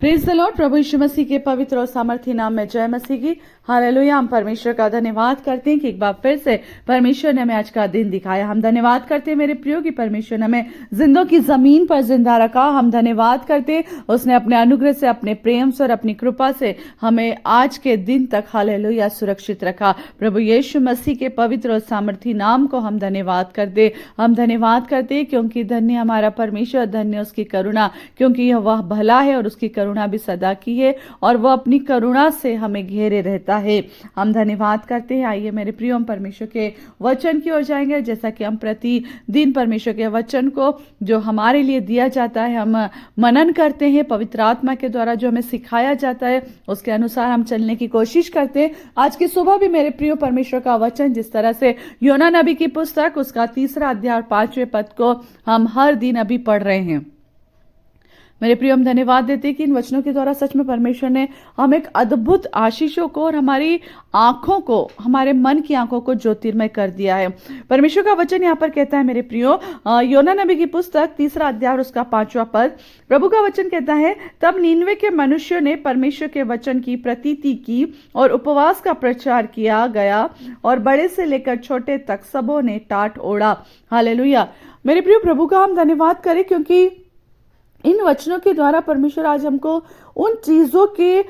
Praise the Lord. प्रभु यीशु मसीह के पवित्र और सामर्थी नाम में जय मसीह की। हालेलुया। हम परमेश्वर का धन्यवाद करते हैं कि एक बार फिर से परमेश्वर ने हमें आज का दिन दिखाया। हम धन्यवाद करते हैं मेरे प्रियो की परमेश्वर ने हमें जिंदों की जमीन पर जिंदा रखा। हम धन्यवाद करते हैं उसने अपने अनुग्रह से, अपने प्रेम से और अपनी कृपा से हमें आज के दिन तक हालेलुया सुरक्षित रखा। प्रभु यीशु मसीह के पवित्र और सामर्थी नाम को हम धन्यवाद करते। हम धन्यवाद करते क्योंकि धन्य हमारा परमेश्वर, धन्य उसकी करुणा, क्योंकि वह भला है और उसकी करुणा भी सदा की है और वह अपनी करुणा से हमें घेरे रहता है। हम धन्यवाद करते हैं। आइए मेरे प्रियो, हम परमेश्वर के वचन की ओर जाएंगे। जैसा कि हम प्रतिदिन परमेश्वर के वचन को जो हमारे लिए दिया जाता है हम मनन करते हैं, पवित्र आत्मा के द्वारा जो हमें सिखाया जाता है उसके अनुसार हम चलने की कोशिश करते हैं। आज की सुबह भी मेरे प्रियो परमेश्वर का वचन जिस तरह से योना नबी की पुस्तक उसका 3 अध्याय 5वें पद को हम हर दिन अभी पढ़ रहे हैं। मेरे प्रियो, हम धन्यवाद देते हैं कि इन वचनों के द्वारा सच में परमेश्वर ने हम एक अद्भुत आशीषों को और हमारी आंखों को, हमारे मन की आंखों को ज्योतिर्मय कर दिया है। परमेश्वर का वचन यहाँ पर कहता है मेरे प्रियो, योना नबी की पुस्तक 3 अध्याय और उसका 5वां पद, प्रभु का वचन कहता है, तब नीनवे के मनुष्यों ने परमेश्वर के वचन की प्रतीति की और उपवास का प्रचार किया गया और बड़े से लेकर छोटे तक सबों ने टाट ओढ़ा। हालेलुया। मेरे प्रियो, प्रभु का हम धन्यवाद करें क्योंकि इन वचनों के द्वारा परमेश्वर आज हमको उन चीजों के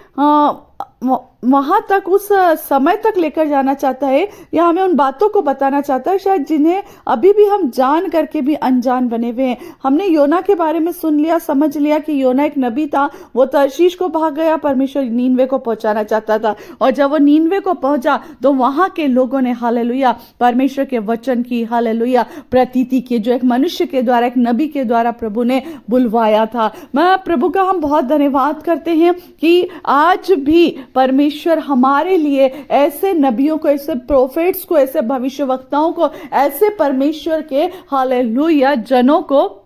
वहां तक, उस समय तक लेकर जाना चाहता है या हमें उन बातों को बताना चाहता है शायद जिन्हें अभी भी हम जान करके भी अनजान बने हुए हैं। हमने योना के बारे में सुन लिया, समझ लिया कि योना एक नबी था, वो तर्शीश को भाग गया, परमेश्वर नीनवे को पहुंचाना चाहता था और जब वो नीनवे को पहुंचा तो वहां के लोगों ने हालेलुया परमेश्वर के वचन की हालेलुया प्रतीति की, जो एक मनुष्य के द्वारा, एक नबी के द्वारा प्रभु ने बुलवाया था। मैं प्रभु का हम बहुत धन्यवाद करते हैं कि आज भी परमेश्वर हमारे लिए ऐसे नबियों को, ऐसे प्रोफेट्स को, ऐसे भविष्यवक्ताओं को, ऐसे परमेश्वर के हालेलुया जनों को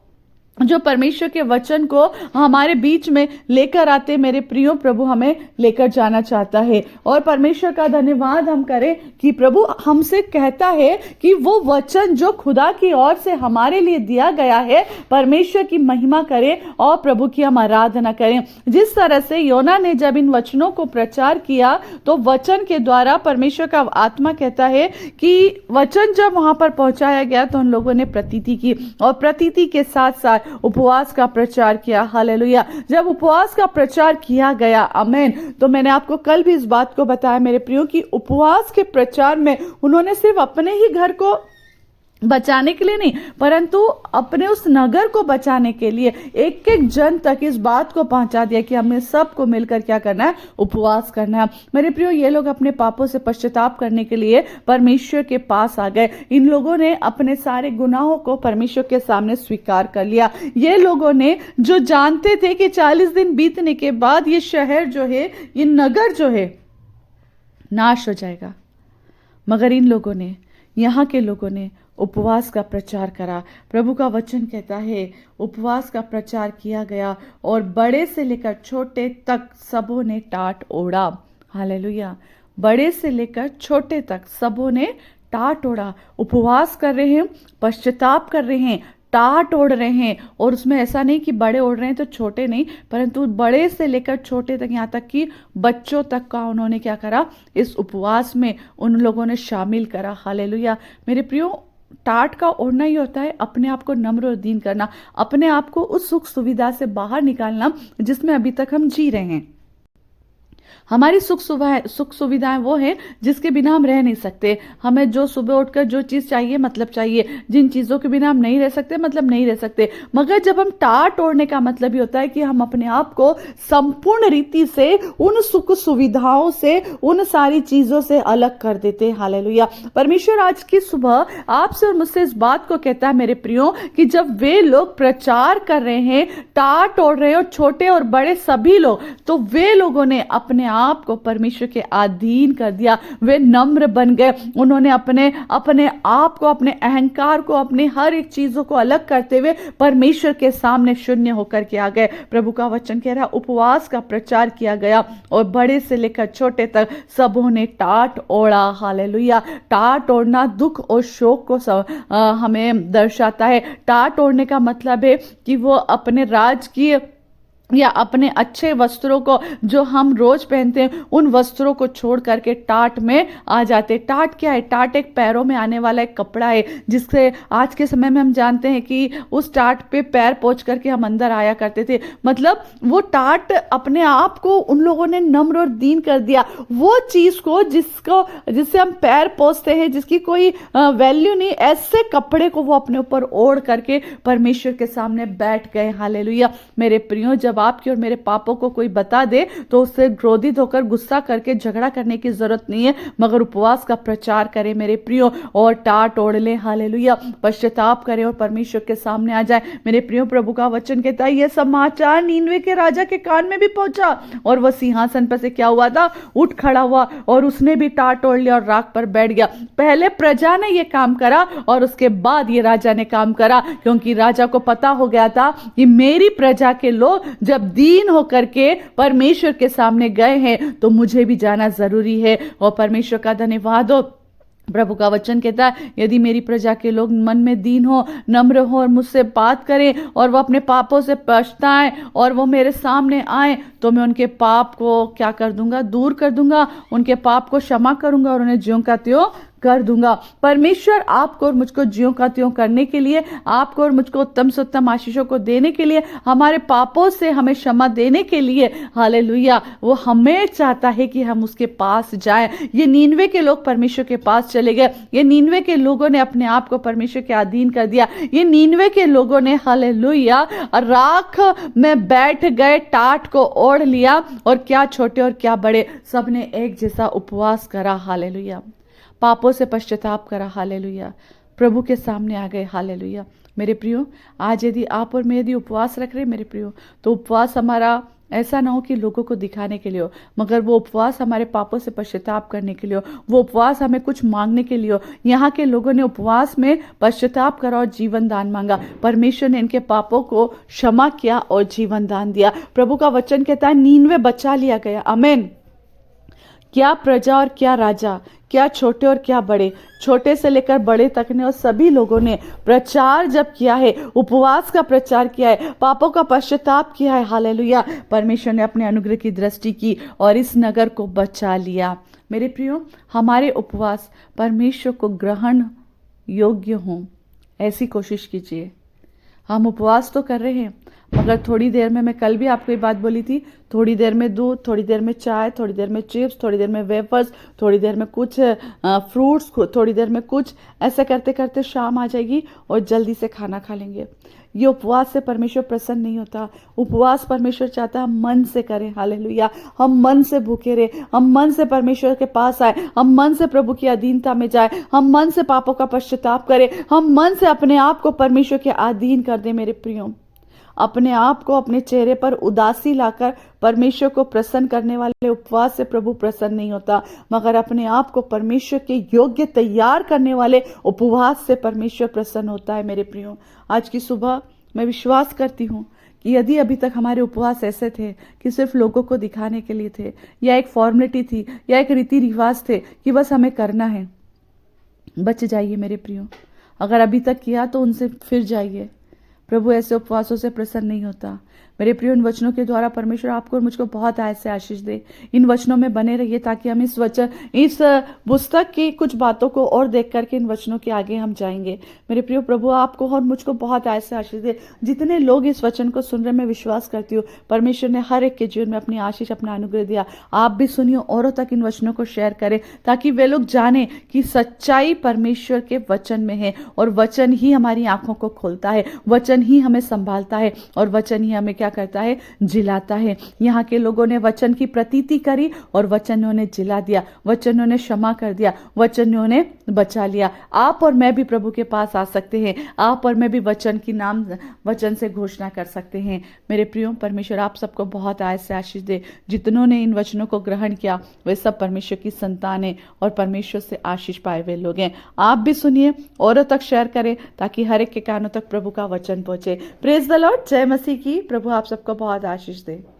जो परमेश्वर के वचन को हमारे बीच में लेकर आते, मेरे प्रियो प्रभु हमें लेकर जाना चाहता है। और परमेश्वर का धन्यवाद हम करें कि प्रभु हमसे कहता है कि वो वचन जो खुदा की ओर से हमारे लिए दिया गया है, परमेश्वर की महिमा करें और प्रभु की हम आराधना करें। जिस तरह से योना ने जब इन वचनों को प्रचार किया तो वचन के द्वारा परमेश्वर का आत्मा कहता है कि वचन जब वहां पर पहुंचाया गया तो उन लोगों ने प्रतीति की और प्रतीति के साथ साथ उपवास का प्रचार किया। हालेलुया। जब उपवास का प्रचार किया गया, आमेन, तो मैंने आपको कल भी इस बात को बताया मेरे प्रियो कि उपवास के प्रचार में उन्होंने सिर्फ अपने ही घर को बचाने के लिए नहीं, परंतु अपने उस नगर को बचाने के लिए एक एक जन तक इस बात को पहुंचा दिया कि हमें सबको मिलकर क्या करना है, उपवास करना है। मेरे प्रियो, ये लोग अपने पापों से पश्चाताप करने के लिए परमेश्वर के पास आ गए। इन लोगों ने अपने सारे गुनाहों को परमेश्वर के सामने स्वीकार कर लिया। ये लोगों ने जो जानते थे कि 40 दिन बीतने के बाद ये शहर जो है, ये नगर जो है नाश हो जाएगा, मगर इन लोगों ने, यहाँ के लोगों ने उपवास का प्रचार करा। प्रभु का वचन कहता है उपवास का प्रचार किया गया और बड़े से लेकर छोटे तक सबों ने टाट ओढ़ा। हालेलुया। बड़े से लेकर छोटे तक सबों ने टाट ओढ़ा। उपवास कर रहे हैं, पश्चाताप कर रहे हैं, टाट ओढ़ रहे हैं। और उसमें ऐसा नहीं कि बड़े ओढ़ रहे हैं तो छोटे नहीं, परंतु बड़े से लेकर छोटे तक, यहाँ तक कि बच्चों तक का उन्होंने क्या करा, इस उपवास में उन लोगों ने शामिल करा। हालेलुया। मेरे प्रियो, टाट का ओढ़ना ही होता है अपने आप को नम्र और दीन करना, अपने आप को उस सुख सुविधा से बाहर निकालना जिसमें अभी तक हम जी रहे हैं। हमारी सुख सुविधाएं वो हैं जिसके बिना हम रह नहीं सकते। हमें जो सुबह उठकर जो चीज चाहिए मतलब चाहिए, जिन चीजों के बिना हम नहीं रह सकते मतलब नहीं रह सकते। मगर जब हम टाट ओढ़ने का मतलब ही होता है कि हम अपने आप को संपूर्ण रीति से उन सुख सुविधाओं से, उन सारी चीजों से अलग कर देते हैं। हालेलुया। परमेश्वर आज की सुबह आपसे और मुझसे इस बात को कहता है मेरे प्रियो कि जब वे लोग प्रचार कर रहे हैं, टाट ओढ़ रहे हैं, और छोटे और बड़े सभी लोग, तो वे लोगों ने अपने आप को परमेश्वर के अधीन कर दिया। वे नम्र बन गए। उन्होंने अपने आप को, अपने अहंकार को, अपने हर एक चीजों को अलग करते हुए परमेश्वर के सामने शून्य होकर के आ गए। प्रभु का वचन कह रहा, उपवास का प्रचार किया गया और बड़े से लेकर छोटे तक सबों ने टाट ओढ़ा। हालेलुया। टाट ओढ़ना दुख और शोक को हमें दर्शाता है। टाट ओढ़ने का मतलब है कि वो अपने राज की या अपने अच्छे वस्त्रों को जो हम रोज पहनते हैं उन वस्त्रों को छोड़ करके टाट में आ जाते। टाट क्या है? टाट एक पैरों में आने वाला एक कपड़ा है, जिससे आज के समय में हम जानते हैं कि उस टाट पे पैर पोंछ करके हम अंदर आया करते थे। मतलब वो टाट अपने आप को उन लोगों ने नम्र और दीन कर दिया। वो चीज को जिससे हम पैर पोंछते हैं, जिसकी कोई वैल्यू नहीं, ऐसे कपड़े को वो अपने ऊपर ओढ़ करके परमेश्वर के सामने बैठ गए। हालेलुया। मेरे प्रियो, जब आपके और मेरे पापों को कोई बता दे तो उससे क्रोधित होकर गुस्सा करके झगड़ा करने की जरूरत नहीं है, मगर उपवास का प्रचार करें मेरे प्रियो, और टाट ओढ़ ले। हालेलुया। पश्चाताप करें और परमेश्वर के सामने आ जाए। मेरे प्रियो, प्रभु का वचन कहता है यह समाचार नीनवे के राजा के कान में भी पहुंचा, और वह सिंहासन पर से क्या हुआ था? उठ खड़ा हुआ, और उसने भी टाट ओढ़ लिया और राख पर बैठ गया। पहले प्रजा ने यह काम करा और उसके बाद ये राजा ने काम करा, क्योंकि राजा को पता हो गया था कि मेरी प्रजा के लोग जब दीन होकर के परमेश्वर के सामने गए हैं तो मुझे भी जाना जरूरी है। और परमेश्वर का धन्यवाद हो। प्रभु का वचन कहता है यदि मेरी प्रजा के लोग मन में दीन हो, नम्र हो और मुझसे बात करें और वो अपने पापों से पछताएं और वो मेरे सामने आए, तो मैं उनके पाप को क्या कर दूंगा? दूर कर दूंगा, उनके पाप को क्षमा करूंगा और उन्हें ज्यों का त्यों कर दूंगा। परमेश्वर आपको और मुझको ज्यों का त्यों करने के लिए, आपको और मुझको उत्तम से उत्तम आशीषों को देने के लिए, हमारे पापों से हमें क्षमा देने के लिए, हालेलुया, वो हमें चाहता है कि हम उसके पास जाएं। ये नीनवे के लोग परमेश्वर के पास चले गए। ये नीनवे के लोगों ने अपने आप को परमेश्वर के अधीन कर दिया। ये नीनवे के लोगों ने, हालेलुया, राख में बैठ गए, टाट को ओढ़ लिया, और क्या छोटे और क्या बड़े, सबने एक जैसा उपवास करा। हालेलुया। पापों से पश्चाताप करा। हालेलुया। प्रभु के सामने आ गए। हालेलुया। मेरे प्रियो, आज यदि आप और मैं यदि उपवास रख रहे मेरे प्रियो, तो उपवास हमारा ऐसा ना हो कि लोगों को दिखाने के लिए हो, मगर वो उपवास हमारे पापों से पश्चाताप करने के लिए हो। वो उपवास हमें कुछ मांगने के लिए हो। यहाँ के लोगों ने उपवास में पश्चाताप करा और जीवन दान मांगा। परमेश्वर ने इनके पापों को क्षमा किया और जीवन दान दिया। प्रभु का वचन कहता है नीनवे बचा लिया गया। आमीन। क्या प्रजा और क्या राजा, क्या छोटे और क्या बड़े, छोटे से लेकर बड़े तक ने और सभी लोगों ने प्रचार जब किया है, उपवास का प्रचार किया है, पापों का पश्चाताप किया है। हालेलुया। परमेश्वर ने अपने अनुग्रह की दृष्टि की और इस नगर को बचा लिया। मेरे प्रियो, हमारे उपवास परमेश्वर को ग्रहण योग्य हों, ऐसी कोशिश कीजिए। हम उपवास तो कर रहे हैं, मगर थोड़ी देर में, मैं कल भी आपको ये बात बोली थी, थोड़ी देर में दूध, थोड़ी देर में चाय, थोड़ी देर में चिप्स, थोड़ी देर में वेफर्स, थोड़ी देर में कुछ फ्रूट्स, थोड़ी देर में कुछ, ऐसे करते करते शाम आ जाएगी और जल्दी से खाना खा लेंगे। ये उपवास से परमेश्वर प्रसन्न नहीं होता। उपवास परमेश्वर चाहता है हम मन से करें। हालेलुया। हम मन से भूखे रहे, हम मन से परमेश्वर के पास आए, हम मन से प्रभु की अधीनता में जाए, हम मन से पापों का पश्चाताप करें, हम मन से अपने आप को परमेश्वर के अधीन कर दें। मेरे प्रियो, अपने आप को अपने चेहरे पर उदासी लाकर परमेश्वर को प्रसन्न करने वाले उपवास से प्रभु प्रसन्न नहीं होता, मगर अपने आप को परमेश्वर के योग्य तैयार करने वाले उपवास से परमेश्वर प्रसन्न होता है। मेरे प्रियो, आज की सुबह मैं विश्वास करती हूँ कि यदि अभी तक हमारे उपवास ऐसे थे कि सिर्फ लोगों को दिखाने के लिए थे, या एक फॉर्मेलिटी थी, या एक रीति रिवाज थे कि बस हमें करना है, बच जाइए मेरे प्रियो। अगर अभी तक किया तो उनसे फिर जाइए। प्रभु ऐसे उपवासों से प्रसन्न नहीं होता। मेरे प्रिय, इन वचनों के द्वारा परमेश्वर आपको और मुझको बहुत ऐसे आशीष दे। इन वचनों में बने रहिए ताकि हम इस पुस्तक की कुछ बातों को और देख करके इन वचनों के आगे हम जाएंगे। मेरे प्रिय, प्रभु आपको और मुझको बहुत ऐसे आशीष दे। जितने लोग इस वचन को सुन रहे, मैं विश्वास करती हूँ परमेश्वर ने हर एक के जीवन में अपनी आशीष, अपना अनुग्रह दिया। आप भी सुनिए, औरों तक इन वचनों को शेयर करें ताकि वे लोग जाने कि सच्चाई परमेश्वर के वचन में है, और वचन ही हमारी आंखों को खोलता है, वचन ही हमें संभालता है, और वचन ही हमें क्या करता है? जिलाता है। यहाँ के लोगों ने वचन की प्रतीति करी और वचन ने उन्हें जिला दिया, वचन ने उन्हें क्षमा कर दिया, वचन ने उन्हें बचा लिया। आप और मैं भी प्रभु के पास आ सकते हैं। आप और मैं भी वचन से घोषणा कर सकते हैं। मेरे प्रियो, परमेश्वर आप सबको बहुत आय से आशीष दे। जितनों ने इन वचनों को ग्रहण किया वे सब परमेश्वर की संतान है और परमेश्वर से आशीष पाए हुए लोग हैं। आप भी सुनिए, औरों तक शेयर करें ताकि हर एक के कानों तक प्रभु का वचन पहुंचे। Praise the Lord. जय मसीह की। प्रभु आप सबको बहुत आशीष दे।